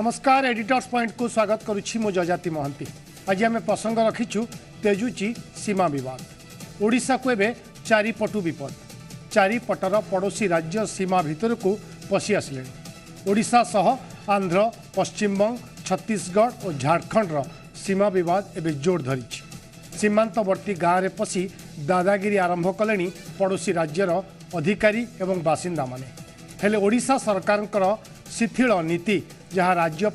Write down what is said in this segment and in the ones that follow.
नमस्कार editors point को स्वागत करुछि मो जजाति महंती। आज आम प्रसंग रखीचु तेजुची सीमा विवाद। ओडिशा को एबे चारिपटु विपद, चारिपटर पड़ोसी राज्य सीमा भितर को पशि आसिले। ओडिशा सह आंध्र, पश्चिमबंग, छत्तीसगढ़ और झारखंड सीमा विवाद एबे जोर धरिछि। सीमांतवर्ती गाँव में पशि दादागिरी आरंभ कले पड़ोसी राज्यर अधिकारी एवं बासिंदा माने। हेले ओडिशा सरकार शिथिल नीति जहाँ राज्य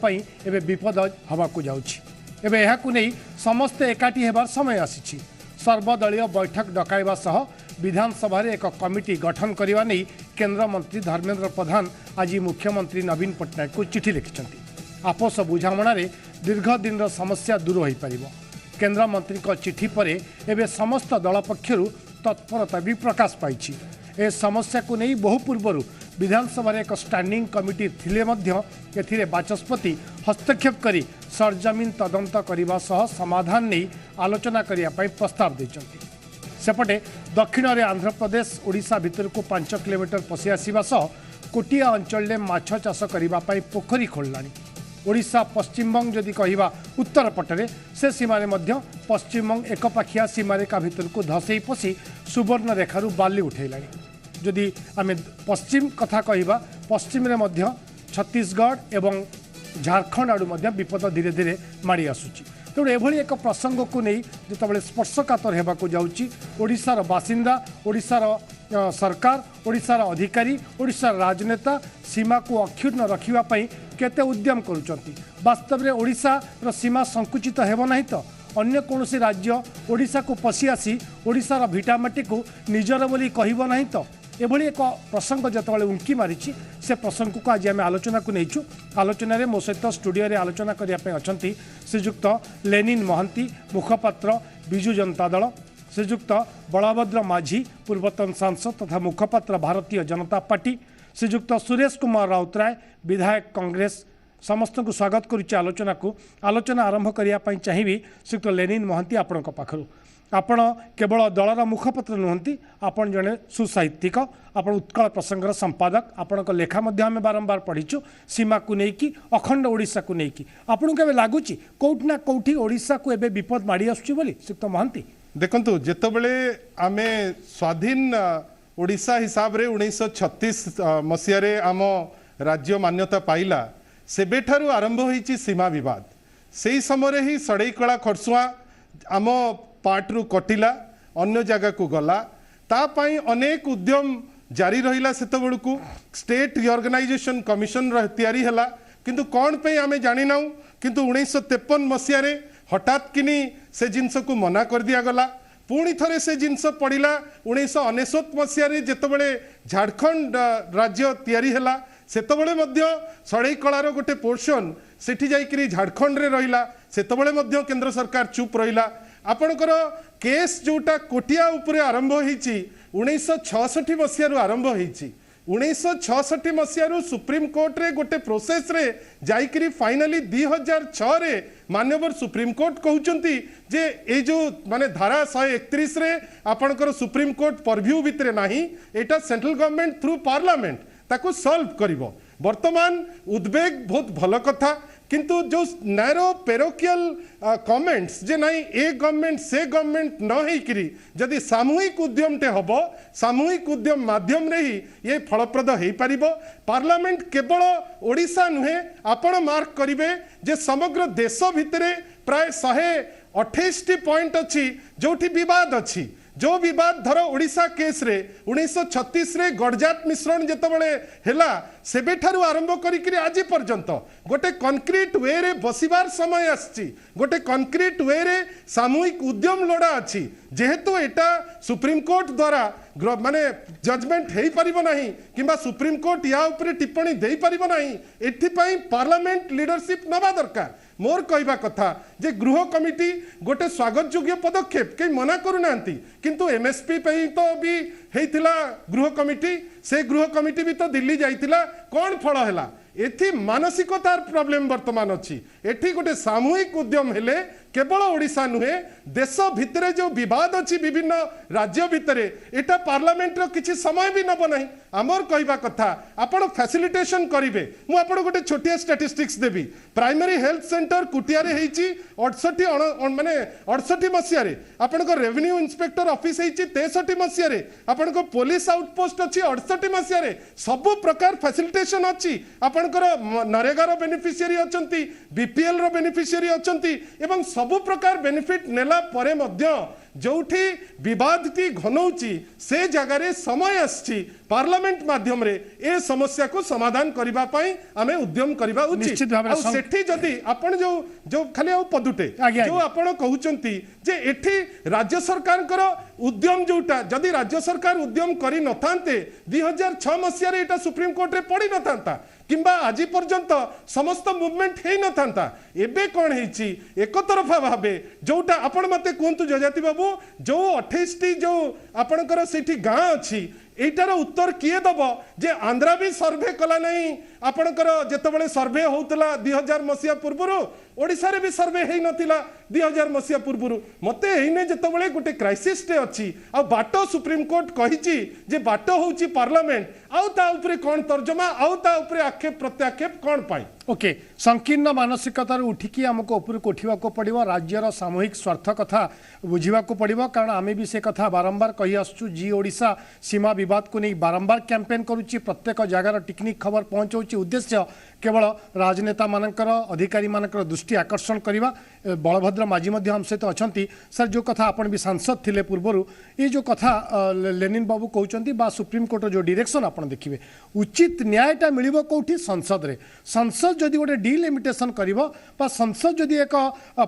एवं विपद हवाकू जाउछि। एबे एहाकू नहीं समस्ते एकाठी हेबार समय आसीछि। सर्वदलीय बैठक डकाइबा सह विधानसभा एक कमिटी गठन करने नहीं केंद्र मंत्री धर्मेंद्र प्रधान आज मुख्यमंत्री नवीन पट्टनायक को चिठी लिखिछन्ति। आपस बुझामणारे दीर्घ दिन समस्या दूर हो पारिबो। केंद्र मंत्री को चिठी परे एबे समस्त दल पक्षरु तत्परता भी प्रकाश पाइछि। ए समस्या को नहीं बहु पूर्व विधानसभा एक स्टैंडिंग कमिटी थिले मध्य एथिरे बाचस्पति हस्तक्षेप करी सरजमीन तदंत करने सह समाधान नहीं आलोचना करने प्रस्ताव देछन्ति। सेपटे दक्षिण में आंध्र प्रदेश ओडिशा भितर को 5 किलोमीटर पशि आसिबा सह कोटिया अंचल में माछ चाष करने पोखरी खोललानी। ओडिशा पश्चिमबंग जदि कहिबा उत्तर पटरे से सीमारे मध्य पश्चिमबंग एकपाखिया सीमारेखा भितर को धसई पशि सुवर्ण रेखारु बाली उठेलानी। जदि आमे पश्चिम कथा कहिबा पश्चिम रे मध्य छत्तीसगढ़ एवं झारखंड आड़ू मध्य विपद धीरे धीरे माड़ी आसुची। तेणु एभली एक प्रसंग को नहीं जितेबाला स्पर्शकातर होगाकू जाउची ओडिशार बासिंदा, ओडिशार सरकार, ओडिशार अधिकारी, ओडिशार राजनेता सीमा को अक्षुण्ण रखिबापई केते उद्यम करुचंती। वास्तव में ओडिशार सीमा संकुचित हेब नहीं तो अन्य कौनसी राज्य ओडिशा को पशि आसी ओडिशार भिटामाटी को निजर बोली कहब नहीं तो एभली एक प्रसंग जितेबाला उंकी मारी से प्रसंग को आज आम आलोचना को नहींचु। आलोचन मो सहित स्टूडियो रे आलोचना करने अच्छा श्रीजुक्त लेनिन महंती मुखपात्र विजु जनता दल, श्रीजुक्त बलभद्र माझी पूर्वतन सांसद तथा मुखपात्र भारतीय जनता पार्टी, श्रीजुक्त सुरेश कुमार राउतराय विधायक कांग्रेस। समस्त को स्वागत करुच्चे आलोचना को। आलोचना आरंभ करने चाहिए श्रीयुक्त लेनिन महंती आपण पाखु। आपण केवल दलर मुखपत्र नुहंती, आपण जड़े सुसाहित्यिक, आपण उत्कल प्रसंगर संपादक। आपण लेखा आम बारंबार पढ़ीचु सीमा को लेकिन अखंड ओडिशा को लेकिन आपन के लगुच कौटना कौटी ओडिशा को एबे विपद माड़ी आसुची बोली श्रीयुक्त महंती। देखंतु जेतबेले आमे स्वाधीन ओडिशा हिसाब रे 1936 मसीह रे आम राज्य मान्यता पाइला सेबेठारु आरंभ होईची सीमा विवाद। सेही समय ही सड़ईकला खरसुआ आम पार्टरू कटिला अन्य जगह को गला तापाई अनेक उद्यम जारी रहिला। सेतबेलकू स्टेट रिऑर्गेनाइजेशन कमिशन तैयारी हला किंतु कौन पे आमे जानि नाउ किंतु 1953 मसीह रे हठात किनी से जिनस को मना कर दिया गला। पुणी थरे से जिनस पड़िला 1999 मसीह रे जेतबेले झारखंड राज्य तैयारी हला सेतबेले मध्य सड़ई कलार गोटे पोर्शन सेठी जाइकरी झारखंड रे रहिला। सेतबेले मध्य केंद्र सरकार चुप रहिला। आपणकर केस जोटा कोटिया उपरे आरंभ होईची 1966 मसीह आरंभ होईची। 1966 मसीह सुप्रीम कोर्ट रे गोटे प्रोसेस रे जाइकरी फाइनली 2006 रे माननीय सुप्रीम कोर्ट कहउचंती जे ए जो माने धारा 131 रे आपणकर सुप्रीम कोर्ट परव्यू भितरे नाही, एटा सेंट्रल गवर्नमेंट थ्रू पार्लियामेंट ताको सॉल्व करिवो। वर्तमान उद्वेग बहुत भल कथा किंतु जो नैरो पेरोकियल कमेंट्स जे नहीं ए गवर्नमेंट से गवर्नमेंट न होइकरी जदि सामूहिक उद्यमटे हबो सामूहिक उद्यम माध्यम रे ही ये फलप्रद हो पारिबो। पार्लियामेंट केवल ओडिशा नुहे आपण मार्क करिवे जे समग्र देश भितरे प्राय 128 पॉइंट अच्छी जोठी विवाद अच्छी। जो विवाद धर ओडिशा केस रे 1936 रे गडजात मिश्रण जेतबेले हेला सेबेठारु आरंभ करिकरी आज पर्यंत गोटे कंक्रीट वे रे बसिबार समय आछि। गोटे कंक्रीट वे रे सामूहिक उद्यम लोड़ा अछि। जेहेतु एटा सुप्रीम कोर्ट द्वारा माने जजमेंट हेई परिबो नाही किंबा सुप्रीम कोर्ट या ऊपर टिप्पणी देई परिबो नाही, एथि पई पार्लियामेंट लीडरशिप नबा दरकार। मोर कहवा कथा जे गृह कमिटी गोटे स्वागत योग्य पदक्षेप कई मना करूना किंतु एमएसपी पे तो भी हेइथिला गृह कमिटी, से गृह कमिटी भी तो दिल्ली जाइथिला। कौन फल है एथि मानसिकतार प्रॉब्लम वर्तमान अच्छी। एठी गोटे सामूहिक उद्यम हेले केवल ओडिशा नुहे देश भितर जो विवाद अच्छी विभिन्न राज्य भितर एटा पार्लियामेंट रो किछि समय भी नब नहीं आमर कहवा कथा आपण फैसिलिटेशन करिवे मु आपण गोटे छोटिया स्टैटिस्टिक्स देबी प्राइमरी हेल्थ सेंटर कुटिया रे हेची 68 माने 68 मसिया रे आपण को रेवेन्यू इंस्पेक्टर ऑफिस हेची 63 मसिया रे आपण को पुलिस आउटपोस्ट अछि 68 मसिया रे सब प्रकार फैसिलिटेशन अछि आपण को नरेगा रो बेनिफिशियरी अछंती बीपीएल रो बेनिफिशियरी अछंती एवं सब प्रकार बेनिफिट नेला परे मध्य जोठी विवाद टी घनौची से जगह समय आछि पार्लियामेंट माध्यम रे ए समस्या को समाधान करिबा पई आमे उद्यम करिबा उचित आ सेठी जदी आपण जो खाली आ पदुटे जो आपण कहउचंती जे एठी राज्य सरकार कर उद्यम जोटा जदी राज्य सरकार उद्यम करि नथांते 2006 मसिया रे एटा सुप्रीम कोर्ट रे पड़ी नथांता किंबा आज पर्यंत समस्त मूवमेंट हे न था एबे कौन है एक तरफा भावे जोटा आपण मते कहतु जजाति बाबू जो 28 टी जो आपणकर सेठी गाँ अच्छी एटार उत्तर किए दब जे आंध्रा भी सर्वे कला नहीं आपणकर जेतबेले सर्वे होतला 2000 मसिया पूर्वरु ओडिसा रे भी सर्वे हेई नथिला 2000 मसिया पूर्वरु मते हेइने जेतबेले गोटे क्राइसिस टे अछि आ बाटो सुप्रीम कोर्ट कहिछि जे बाटो होउछि पार्लियामेंट आउ ता ऊपर कोन तर्जमा आउ ता ऊपर आक्षेप प्रत्याक्षेप कोन पाई ओके संकीर्ण मानसिकता उठिकी आमको ऊपर उठा पड़ो राज्यर सामूहिक स्वार्थ कथा बुझा पड़ो कारण आम भी से कथा बारंबार कही आसु जी ओडिशा सीमा विवाद को नहीं बारंबार कैंपेन करुच्ची प्रत्येक जगार टिकनिक खबर पहुँचाऊँच उद्देश्य केवल राजनेता मानकर अधिकारी मानकर दृष्टि आकर्षण करवा बलभद्र माझी आम सहित अच्छा सर जो कथा आपण भी सांसद थिले पूर्वर ये जो कथा लेनिन बाबू कहते बा सुप्रीम कोर्ट जो डायरेक्शन आप देखिए उचित न्यायटा मिलिबो कोठी संसद रे संसद जदि गोटे डिलिमिटेशन करिवो बा संसद जदि एक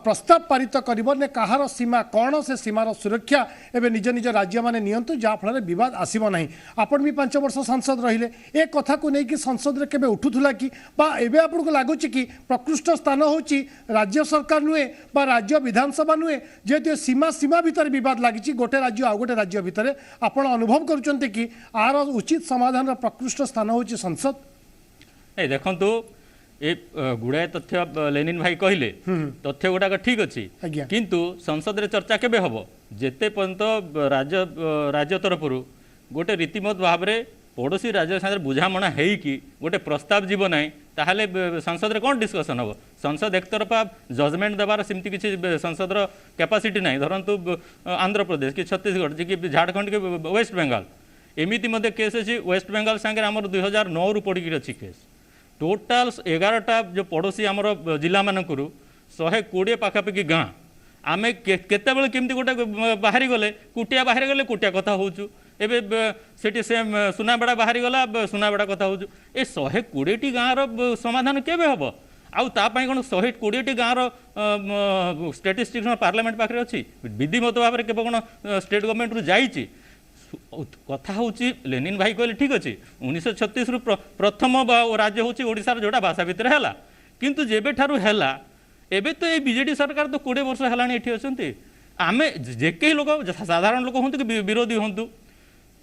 प्रस्ताव पारित करिवो ने कहार सीमा कौन से सीमार सुरक्षा एवं निज निज राज्य माने नियंतु जा फल विवाद आसीबो नहीं आपण भी 5 वर्ष सांसद रहिले ए कथा को नहीं कि संसद रे केबे उठुथुला कि बा एबे आपन को लागुची कि प्रकृष्ट स्थान होची राज्य सरकार नुए बा राज्य विधानसभा नुए जेते सीमा सीमा भीतर विवाद लागिची गोटे राज्य आ गोटे राज्य भीतर आपण अनुभव करूचंते कि आर उचित समाधान रा प्रकृष्ट स्थान होची संसद ए देखंतु ए गुड़ाए तथ्य लेनिन भाई कहले तथ्य गुड़ाक ठीक अच्छी किंतु संसद रे चर्चा केबे हबो जेते पर्यंत राज्य तरफ गोटे रीतिमत भाव में पड़ोसी राज्य साथ बुझामणा हेकी गोटे प्रस्ताव जीव ना ताहले संसद रे कौन डिस्कसन हम संसद एक तरफा जजमेंट देवार सेमती किसी संसद कैपेसिटी ना धरतु आंध्र प्रदेश कि छत्तीसगढ़ कि झारखंड कि वेस्ट बेंगल एमती मध्य केस अच्छी वेस्ट बेंगल सांगे आम 2009 रु पड़ी अच्छी केस टोटाल 11टा जो पड़ोसी आमर जिला मानक 120 पाखापाखि गाँ आम केतबेले केमती गोटे बाहरी गले कुटिया बाहरी गले कुटिया कथा होचु एबे सेठी सेम सुनाबेड़ा बाहरी गला सुनाबेड़ा कथा होचु ए 120टी गाँर समाधान केबे हबो आउ तापाई कौन 120टी गाँर स्टैटिस्टिक्स पार्लियामेंट पाखे अच्छी विधिमत भाव में केवल कौन स्टेट गवर्नमेंट रु जाइए कथा हूँ लेनिन भाई कहले ठीक अच्छे 1936 रु प्रथम राज्य हूँ ओडिशार जोड़ा भाषा भितर है किंतु जेबे ठारू हैला एबे तो ये बीजेडी सरकार तो 20 वर्ष है ये अच्छे आम जेके लोक साधारण लोक हूँ कि विरोधी हूँ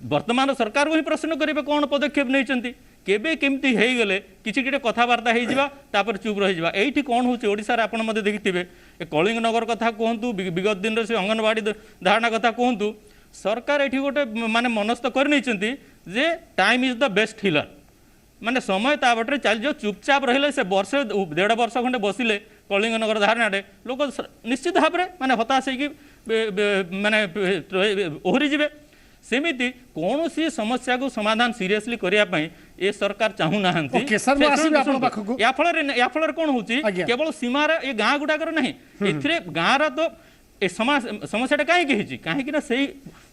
वर्तमान सरकार को ही प्रश्न करेंगे कौन पदक्षेप नहीं केबे केमती हो गले किसी कथबार्ता हो चुप रही ये कौन हूँ ओडिशा रे आपण मते देखिथिबे ए कलिंग नगर कथा कहतु विगत दिन से अंगनवाड़ी धारणा कथा कहतु सरकार ये गोटे माने मनस्थ कर जे time is the best healer माने समय ता बटे चल चुपचाप रहिले से वर्ष 1.5 वर्ष खंडे बसिले कलिंग नगर धारणाटे लोक निश्चित भाव में माने हताश माने ओहरी जीवे सेमिति कौन सी समस्या को समाधान सीरियसली करने ये सरकार चाहूना या फल कौन हो केवल सीमार ये गाँ गुड़ाकर ना ए गाँव तो ए समस्या कहीं कहीं से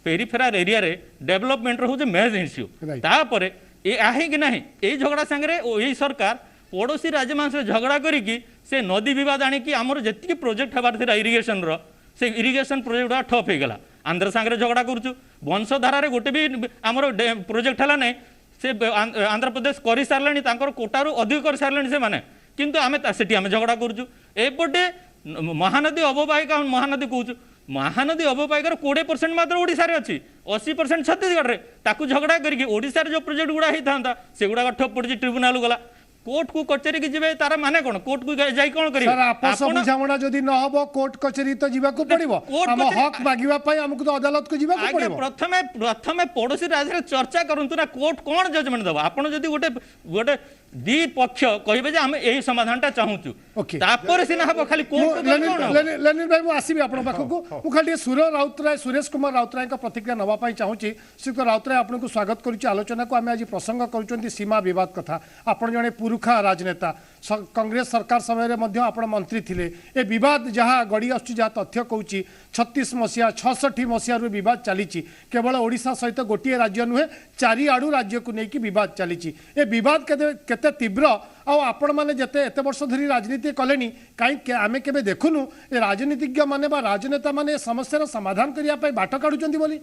पेरिफेराल एरिया रे डेवलपमेंट रोज मेज इश्यू तापर ये आहे कि नहीं ये झगड़ा सांगे यही सरकार पड़ोसी राज्य मान से झगड़ा करी से नदी विवाद आणिकी आमर जी प्रोजेक्ट हबार था इरिगेशन से इरिगेशन प्रोजेक्ट ठप हो गला आंध्र सांगे झगड़ा करुचु वंशधारा गोटे भी आमर प्रोजेक्ट है ना से आंध्र प्रदेश कर सारे कोटारू अधिक कर सारे से माने किंतु आम से झगड़ा करुचु एपटे महानदी अववाहिका महानदी कहूँ महानदी अववाहिकार 20% मात्र ओडिशा रे अच्छी 80% छत्तीसगढ़ रे ताकू झगड़ा करके ओडिशा रे जो प्रोजेक्ट गुड़ा होता से गुड़ा ठप पड़ी ट्रिब्यूनाल गला कोर्ट को कचेरी की जिबे तार माने कोन कोर्ट को जाई कोन करिवे सर आपस बुझामणा जदी न हबो कोर्ट कचेरी तो जीवा को पड़िबो हम हक मागिबा पई हमकु तो अदालत को जीवा को पड़िबो प्रथमे पड़ोसी राज्य चर्चा करंतु ना कोर्ट कोन जजमेंट दबो आपण जदी गोटे दी पक्ष कहबे जे हम एही समाधानटा चाहूचु तापर सिना हबो खाली कोर्ट लेनिन भाई मु आसीबे आपण पाखकु मु खाली सुरेश कुमार राउतराय का प्रतिक्रिया नवा पई चाहूची श्री राउतराय आपण को स्वागत करूची आलोचना को आमे आज प्रसंग करूचंती सीमा विवाद कथा आपण जने पुरुखा राजनेता कांग्रेस सरकार समय मध्य आपण मंत्री थिले ए विवाद जहाँ गड़ी आसुची जहाँ तथ्य कहूची 36 मसीहा 66 मसीहा विवाद चली केवल ओडिशा सहित गोटे राज्य नुहे चारिआडू राज्य को लेकिन विवाद चली ए विवाद केते तीव्र आपण मैंने जिते एत वर्ष धरी राजनीति कले कहीं आमे केबे देखुनु ए राजनीतिज्ञ माने बा राजनेता माने समस्या समाधान करने बाट काढ़ुचंती बोली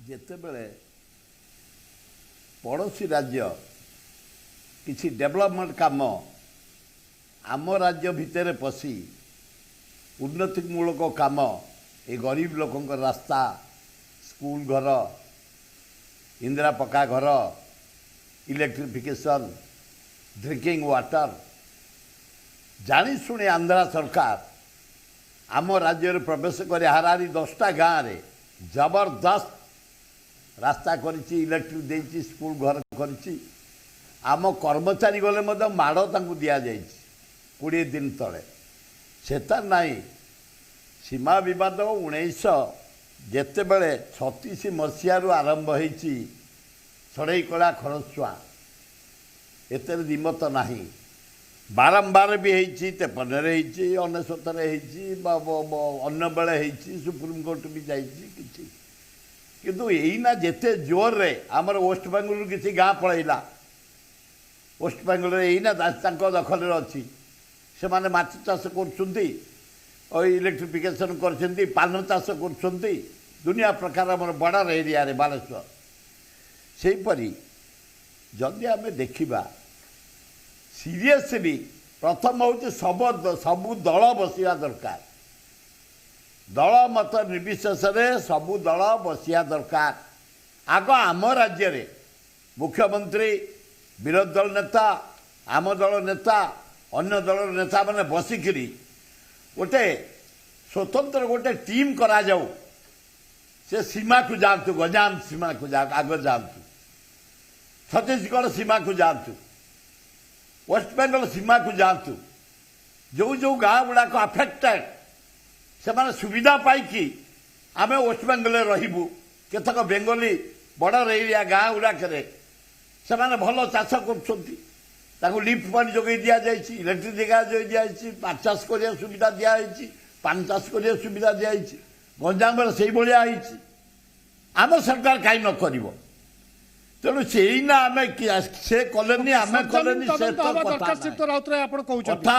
जेतेबेले पड़ोसी राज्य किसी डेवलपमेंट काम आम राज्य भितर पशि उन्नतिमूलक काम ये गरीब लोक रास्ता स्कूल घर इंदिरा पक्का घर इलेक्ट्रिफिकेशन ड्रिंकिंग वाटर जानी शुणी आंध्रा सरकार आम राज्य प्रवेश कर हारारी 10टा गाँव में जबरदस्त रास्ता करिछि इलेक्ट्रिक देछि स्कूल घर करिछि आम कर्मचारी गले मद माड़ तांकु दिया जाइछि 20 दिन तले सेता नाही सीमा विवाद 1900 जेतेबेले 36 मसीहा आरंभ होइछि सड़ई कला खरसुआ एतेर दिमत नाही बारंबार भी होइछि 53 रे होइछि 99 रे होइछि अन्य बेले होइछि सुप्रीम कोर्ट भी जाइछि किछि किंतु यहीना जेते जोर रे आमर वेस्ट बेंगल किसी गाँ पलैला वेस्ट बेंगल यहीना दखल अच्छी से माने माछ चाष कर इलेक्ट्रिफिकेशन कर पान चाष कर दुनिया प्रकार आम बॉर्डर एरिया रे बालेश्वर सेहीपरी जदि आम देखा सीरियसली प्रथम हूँ सबू दल बसिया दरकार दल मत निर्विशेष सबू दल बसिया दरकार आग आम राज्य रे मुख्यमंत्री विरोधी दल नेता आम दल नेता अन्य दल नेता मैंने बसिकी गोटे स्वतंत्र गोटे टीम करा जाऊ से सीमा को जातु गंजाम सीमा को आग जातु छत्तीसगढ़ सीमा को जातु वेस्ट बेंगल सीमा को जातु जो जो गाँव गुड़ाक अफेक्टेड से माने सुविधा पाई आम वेस्ट बेंगल रहीबू केतक बेंगली बॉर्डर एरिया गाँ गुड़ाक से माने भल चाष कर लिफ्ट पानी जोगे दि जाए इलेक्ट्रिक दिया दिखाई माछ चाष कर सुविधा दिखाई पान चाष कर सुविधा दिखाई गंजाम से भाया आम सरकार कहीं न कर तेणु से आम से कले आम कले कथा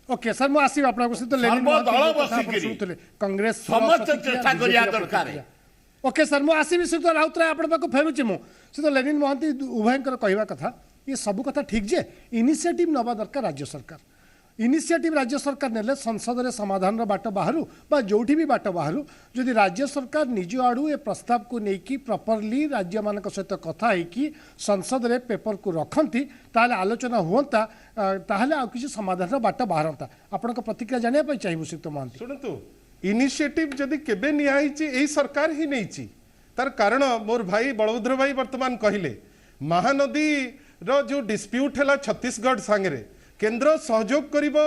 ओके सर मु आसी आपन को सहित कांग्रेस समस्त चेष्टा करिया दरकार ओके सर मु आसी सहित राउतराय आपन पाको फेरुची मु सहित लेनिन महंती उभयंकर कहवा कथा ये सब कथा ठीक जे इनिशिएटिव नवा दरकार राज्य सरकार इनिशिएटिव राज्य सरकार नेले संसद रे समाधान बाट बाहरु बा जोठी भी बाट बाहरु जदि राज्य सरकार निज आड़ू ए प्रस्ताव को नेकी प्रॉपर्ली राज्य मानक सहित कथा है संसद रे पेपर को रखती ताले आलोचना हुंता ताले आ किसी समाधान बाट बाहरता आपन को प्रतिक्रिया जानिया पई चाहिबु सिक्त महंती सुनतु इनिशिएटिव जदि केबे नियाइची एही सरकार ही नैची तार कारण मोर भाई बलभद्र भाई वर्तमान कहिले महानदी रो जो डिस्प्यूट है छत्तीसगढ़ सांगे केंद्र सहयोग करिबो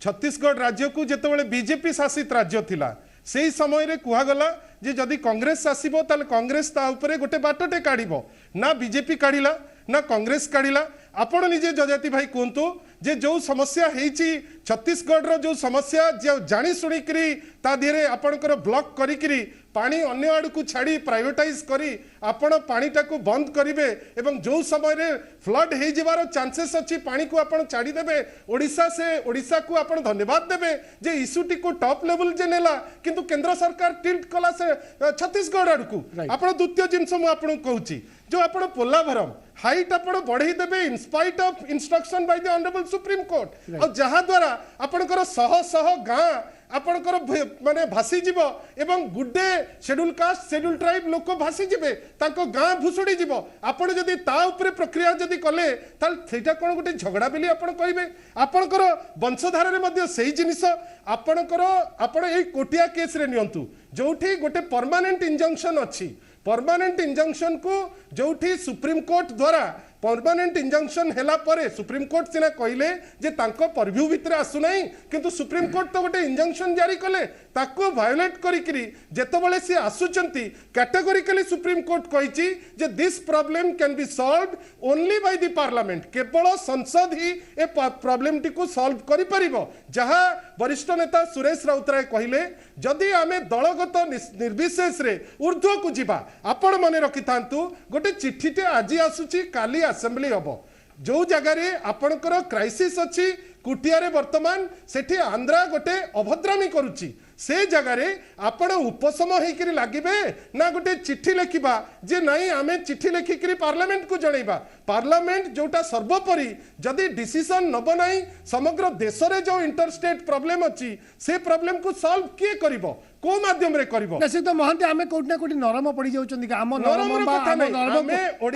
छत्तीसगढ़ राज्य को जेतेबेले बीजेपी शासित राज्य थिला से समय रे कुहागला जे जदि कांग्रेस आसीबो ताले कांग्रेस ता उपरे गोटे बाटटे काढिबो ना बीजेपी काढिला ना कांग्रेस काढिला आपण निजे जजाति भाई कहतु जे जो समस्या हेची छत्तीसगढ़ रो जो समस्या जो जानी सुनी करी ता धीरे आपणकर ब्लॉक करी पानी अन्य आड़ को छाड़ी प्राइवेटाइज करी आपण पानीटा को बंद करिवे एवं जो समय रे फ्लड हे जिवार चांसेस अछि पानी को आपण छाड़ी देबे ओडिशा को आपण धन्यवाद देबे जे इशूटी को टॉप लेवल जे नेला किंतु केंद्र सरकार टिल्ट कला से छत्तीसगढ़ आड़ को आपण द्वितीय जिंस मु आपण कहूची जो आपण पोलाभरम हाइट आपण बढ़ाई देबे in spite of instruction by the honourable supreme court और जहां द्वारा आपणकर शह शह गाँ आपणकर माने भासी जीव एवं गुड्डे शेड्यूल कास्ट शेड्यूल ट्राइब लोक भासी जीवे ताको गाँ भुसुड़ी जीव आपण जदि ता उपरे प्रक्रिया जदि कले ताल सेटा कोन गोटे झगड़ा बेली आपण कहिबे आपणकर वंशधार रे मध्ये सेही जिनिस आपणकर आपण एई कोटिया केस रे नियंतु जोठी गोटे परमानेंट इंजंक्शन अछि परमानेंट इंजंक्शन को जोठी सुप्रीम कोर्ट द्वारा परमानेंट इंजंक्शन हैला परे सुप्रीम कोर्ट सिना कहले जे तांको परव्यू भितर आसु नहीं किंतु सुप्रीम कोर्ट तो गोटे इंजंक्शन जारी कले ताको वायोलेट करिकरी जेतबेले से आसुचंती कैटेगोरिकली सुप्रीम कोर्ट कहिची जे this problem can be solved only by the parliament केवल संसद ही ए प्रॉब्लम टी को सॉल्व करि परिबो जहां वरिष्ठ नेता सुरेश राउतराय कहले जदि आमे दलगत निर्विशेष रे ऊर्ध्व को जीवा आपण माने रखि थांतु गोटे चिट्ठीटे आज आसुची काली असेंबली हबो जो जगह रे आपणकर क्राइसिस अछि कुटिया रे वर्तमान सेठी आंध्रा गोटे अभद्रामी करूची से जगह रे आपण उपसम हेकरी लागिबे ना गोटे चिट्ठी लेखिबा जे नहीं आमे चिट्ठी लेखिकरी पार्लियामेंट को जणैबा पार्लियामेंट जोटा सर्वोपरि जदि डिसीजन न बनाई समग्र देश रे जो इंटरस्टेट प्रॉब्लम अछि से प्रॉब्लम को सॉल्व किए करिवो को माध्यम रे करिवो निश्चित महंती आमे कोट ना कोटी नरम पड़ी जाउचंदी कि आम नरम बा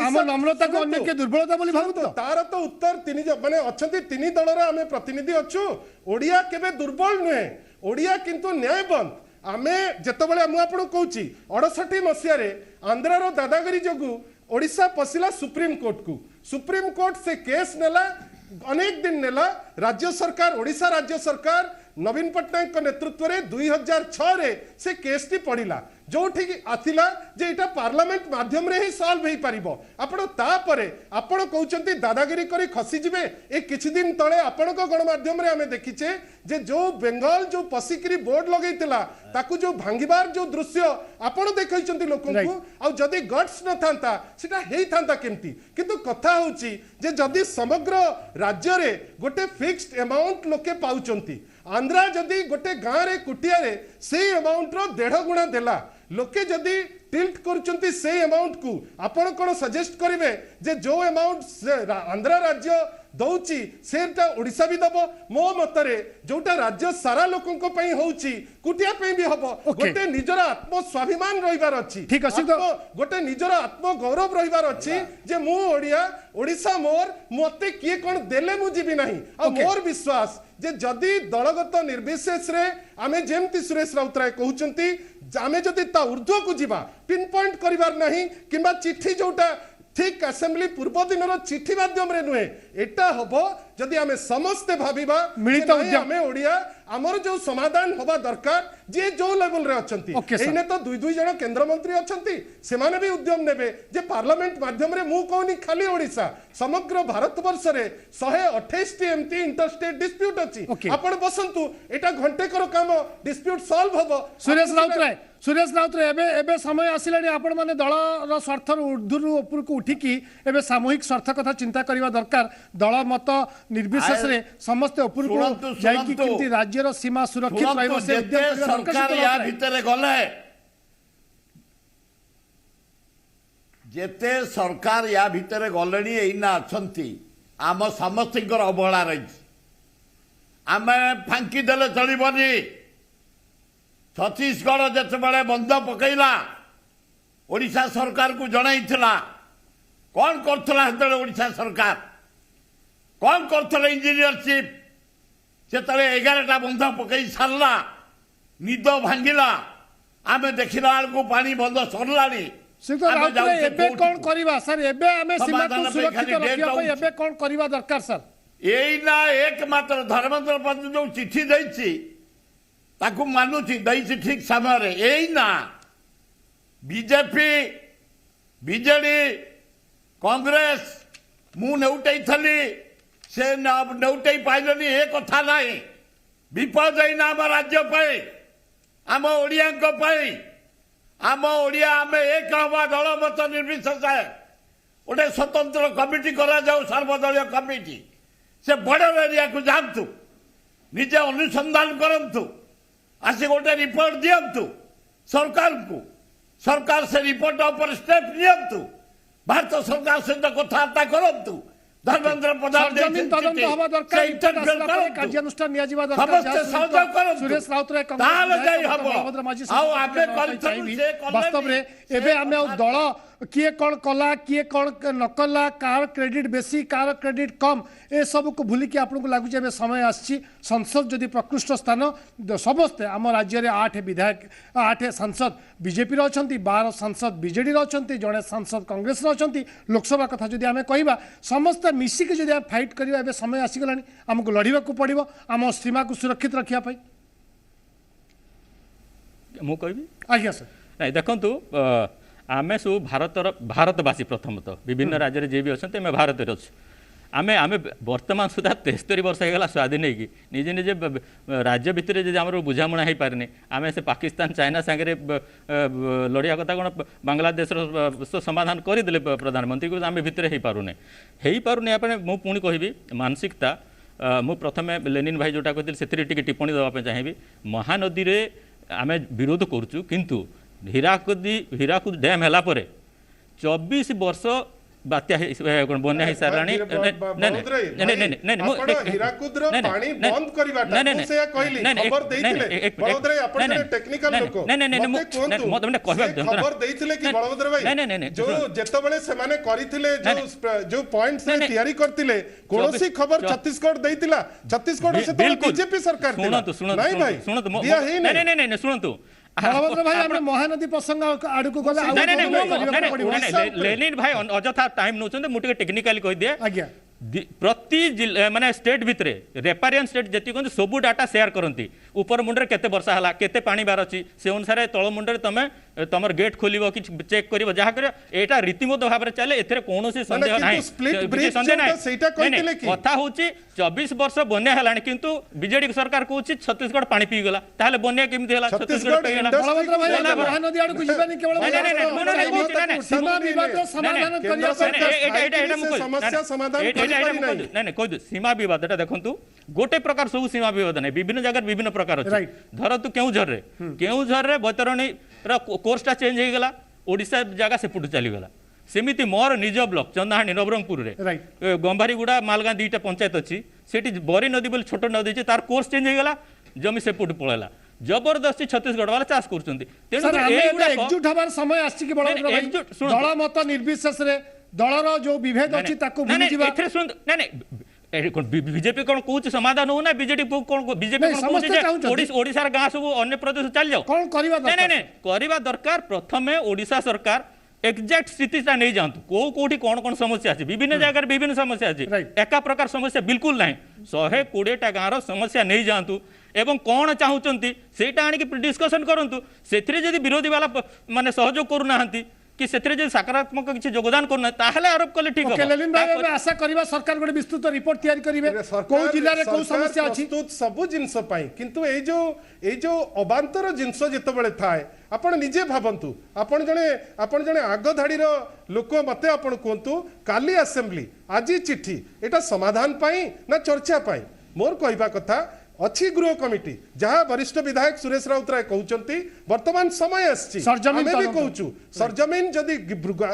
आम नम्रता को अन्य के दुर्बलता बोली भाबु तो तार तो उत्तर तीन माने अछंती तीन दल रे आमे प्रतिनिधि अछु ओडिया केबे दुर्बल नुहे ओडिया किंतु न्यायबंद आमे जेतबेले मु आपन कहूची 68 मसिया रे आंध्रार दादागिरी जोगु ओडिशा पसिला सुप्रीम कोर्ट से केस नेला अनेक दिन नेला राज्य सरकार ओडिशा राज्य सरकार नवीन पट्टनायक नेतृत्व रे 2006 रे से केस टी पड़िला जो ठीक आथिला जे इटा पार्लियामेंट माध्यम रे ही सॉल्व हे परिबो आपण ता परे आपण कहउचंती दादागिरी करी खसी जिवे ए किछि दिन तळे आपण को गण माध्यम रे हमें देखिचे जे जो बंगाल जो पसिकरी बोर्ड लगैतिला ताकू जो भांगीबार जो दृश्य आपण देखैचंती लोकन को आ जदी गट्स न थांता सेटा हेई थांता केमती किंतु कथा होची जे जदी समग्र राज्य रे गोटे फिक्स्ड अमाउंट लोके पाउचंती आंध्रा जदि गोटे गाँव रे कुटिया रे से अमाउंट रो 1.5 गुणा देला लोके जदि टिल्ट करचंती से अमाउंट को आपण कोन सजेस्ट करिवे जे जो अमाउंट आंध्रा राज्य दौची सेटा ओडिशा भी दबो मो मतरे जोटा राज्य सारा लोकन को पई होउची कुटिया पई भी हबो गोटे निजर आत्म स्वाभिमान रहिबार अछि ठीक अछि गोटे निजर आत्म गौरव रहिबार अछि जे मु ओडिया ओडिशा मोर मते किए कोन देले मु जीबी नाही आ मोर विश्वास जे जदि दलगत निर्विशेष रे आमे जेमती सुरेश राउतराय कहउचंती आमे जदि ता ऊर्ध्व को जीवा पिन पॉइंट करिवार नाही किबा चिट्ठी जोटा ठीक असेंबली पूर्व दिन चिट्ठी माध्यम रे नुहे एटा हबो जदि आमे समस्त भाबिबा मिलित आमे ओडिया हमर जो समाधान होबा दरकार जे जो लेवल रे अछंती एने तो दुई जण केंद्र मंत्री अछंती से माने भी उद्यम नेबे जे पार्लियामेंट माध्यम रे मु कोनी खाली ओडिशा समग्र भारत वर्ष रे 128 टी एमटी इंटरस्टेट डिस्प्यूट अछि आपण बसंतु एटा घंटे कर काम डिस्प्यूट सॉल्व होबो सुरेश राउतराय एबे समय आसिलानी आपण माने दल रो स्वार्थ ऊर्ध्व ऊपर को उठिकी एबे सामूहिक स्वार्थ कथा चिंता करबा दरकार दल मत निर्विशेष रे समस्त ऊपर को जाई कि किंती राज्य रो सीमा सुरक्षित रहबो से उद्यम करबा सरकार या भीतर गले जेते सरकार या भीतर गलेनी एइना अछंती आम समस्तिकर अवहेला रही आमे फांकी देले चलिबनी छत्तीसगढ़ जिते बंद पकईला ओडिशा सरकार को जनाइथिला कौन करथला ओडिशा सरकार कौन करथले इंजीनियरशिप जेतले 11टा बंद पकई सारला निद भांगिला आमे देखिला को पानी बंद सरलानी एबे कौन करिवा सर एबे आमे सीमा को सुरक्षित रखिया पई एबे कौन करिवा दरकार सर एइना एकमात्र धर्मेंद्र प्रधान जो चिट्ठी दैछि ताकू मानुची दैछि ठीक समय रे एइना बीजेपी बीजेडी कांग्रेस मु नेउटै थली से नेउटै पाइलनी ए कथा नाही विपद एइना हम राज्य पई आम ओडिया को पई आम ओडिया आमे एक हवा दल मत निर्विशेष गोटे स्वतंत्र कमिटी करा जाऊ सर्वदलीय कमिटी से बड़ एरिया को जानतु निजे अनुसंधान करंतु आसी गोटे रिपोर्ट दियंतु सरकार को सरकार से रिपोर्ट ऊपर स्टेप नियंतु भारत सरकार सहित कथबार्ता करंतु धर्मेंद्र प्रधान सरजमीन तदंत हवा दरकार रिपोर्ट आसला पर कार्यानुष्ठान निया जिबा दरकार समस्त सहयोग करନ୍ତୁ सुरेश राउतराय ताले जाई हबो बलभद्र माझी आउ आबे कलथु से वास्तव रे एबे आमे दल किए कौन कला किए कौन न कला कार क्रेडिट बेसी कार क्रेडिट कम ए सब को भूलिकी आपको लगुच ए समय आसी संसद जदि प्रकृष्ट स्थान समस्ते आम राज्य में 8 विधायक 8 सांसद बीजेपी अच्छा 12 सांसद बीजेडी अच्छा जड़े सांसद कांग्रेस अच्छा लोकसभा कथा जदि आम कह समस्त मिसिक जदि फाइट करवा ए समय आसीगला आमको लड़वा पड़ो आम सीमा को सुरक्षित रखापी मु कहि आज्ञा सर नहीं देखु आमे सब भारतवासी प्रथमतः विभिन्न राज्य में जी भी अच्छा आम भारत अच्छे आम आम बर्तमान सुधा 73 वर्ष होगा स्वाधीन होगी निजे निजे राज्य भितर जब आम बुझामणा हो पारे आम से पाकिस्तान चाइना सागर लड़िया कथा कौन बांग्लादेश समाधान करदे प्रधानमंत्री को आम भितर हो पारे आपने मु पुणी कहि मानसिकता मु प्रथम लेनिन भाई जोटा कहते से टिप्पणी देवाई चाहिए महानदी रे आम विरोध करुचु किंतु हीराकुद डैम है 24 वर्ष बात्या बन्या हो सारे खबर छत्तीसगढ़ छत्तीसगढ़ बीजेपी सरकार शुणु बलभद्र भाई आम महानदी प्रसंग आड़ को लेनिन भाई अजथा टाइम नौ मुझे टेक्निकाली कह दिए आज्ञा प्रति माने स्टेट भितर रेपारियन स्टेट जी कहते सबू डाटा शेयर करती ऊपर मुंडे केते वर्षा है केते पानी बार अच्छी से अनुसार तल मुंडे तुम तुम गेट खोल कि चेक कर जहाँ कर यहाँ रीतिमत भाव में चले ए कौन सन्देह ना कथा हूँ 24 वर्ष बन्या है किंतु बीजेडी सरकार कहूँ छत्तीसगढ़ पानी पीगला ताहले बन्या केमती है छत्तीसगढ़ सीमा बद देखु गोटे प्रकार सब सीमा बद ना विभिन्न जगह विभिन्न प्रकार अच्छे धरतु केउझर बैतरणी कोर्सटा चेंज हो गला ओडिशा जगह सेपटू चलीगला सेमिति मोर निज ब्लॉक चंदाहाणी नवरंगपुर रे गंभारीगुड़ा मालगाँ 2टा पंचायत अच्छी सेठी बरी नदी बोली छोट नदी अच्छी तार कोर्स चेंज हो गला जमी सेपटू पड़ेगा जबरदस्ती छत्तीसगढ़ वाला चाष करछुंती समय आछि कि दल मत निर्विशेष रे दलर जो विभेद अच्छी बीजेपी कौन कौच समाधान हो ना बीजेडी कौन बीजेपी ओडिशार गाँ सब अन्य प्रदेश चल जाओ कौन करवा दरकार प्रथमे ओडिशा सरकार एक्जाक्ट स्थितिटा नहीं जातु कौटी कौन कौन समस्या अच्छी विभिन्न जगह विभिन्न समस्या अच्छी एका प्रकार समस्या बिल्कुल ना 120टा गाँव समस्या नहीं जातु एवं कौन चाहूँगी से आनिक डिस्कसन करूँ से विरोधी वाला माने सहयोग करूना कि से सकारात्मक किसी योगदान करना ताहले आरोप कले ठीक है लेलिन भाई आशा करिबा सरकार गोटे विस्तृत रिपोर्ट तैयारी करिवे को जिल्ला रे को समस्या अछि प्रस्तुत सब जिंस पई किंतु ए जो अबांतर जिंस जेतबेले थाए आपण निजे भाबंतु आपण जने आग धाड़ी रो लोक मते आपण कोंतु काली असेंबली आज चिट्ठी एटा समाधान पई ना चर्चा पई मोर कहबा कथा अच्छी गृह कमिटी जहाँ वरिष्ठ विधायक सुरेश राउतराय कहते वर्तमान समय कहूँ सरजमीन जदि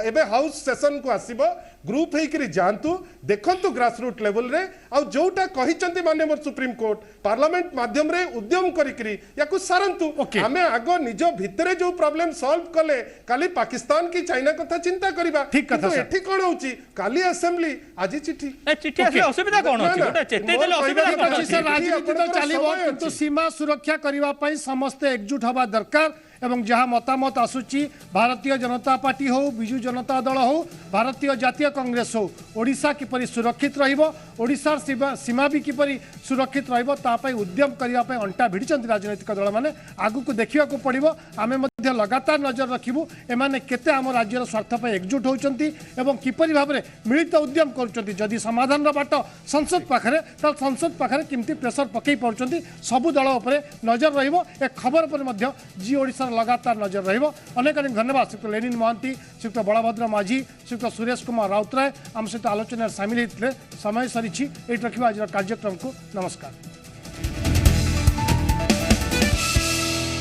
एबे हाउस सेशन को आसीबो ग्रुप होकर जातु देखु ग्रासरूट लेवल रे आउ जोटा कहिचंती माननीय सुप्रीम कोर्ट पार्लियामेंट माध्यम रे उद्यम करिकरी याकु सारंतु आमे आगो निज भितरे जो प्रॉब्लम सॉल्व कले काली पाकिस्तान की चाइना कथा चिंता करिबा ठीक कथा एठी कोन होची काली असेंबली आज चिट्ठी असले असुविधा कोन होची गोटे चेते देले असुविधा कोन होची सर राजनीति तो चलीबो किंतु सीमा सुरक्षा करिवा पई समस्त एकजुट हवा दरकार एवं जहाँ मतामत आसूची भारतीय जनता पार्टी हो विजु जनता दल हो भारतीय जातीय कांग्रेस हो ओडिशा किपरि सुरक्षित रहिबो ओडिशार सीमा भी किपरि सुरक्षित रहिबो तापई उद्यम करिया पई अंटा भिड़िचंती राजनीतिक दल माने आगु को देखिया को पड़िबो आमे मध्य लगातार नजर रखिबु एमाने केते आम राज्यर स्वार्थ पई एकजुट होचंती एवं किपरि भाबरे मिलित उद्यम करूचंती जदि समाधान रो बाट संसद पाखरे त संसद पाखरे किमती प्रेशर पकई पड़चंती सबु दल उपरे नजर रहिबो ए खबर पर मध्य जी ओडिशा लगातार नजर रहिबो अनेक अनेक धन्यवाद श्रीयुक्त लेनिन महांती श्रीयुक्त बलभद्र माझी श्रीयुक्त सुरेश कुमार राउतराय आम सहित आलोचना सामिल होते समय सरी रखा आज कार्यक्रम को नमस्कार।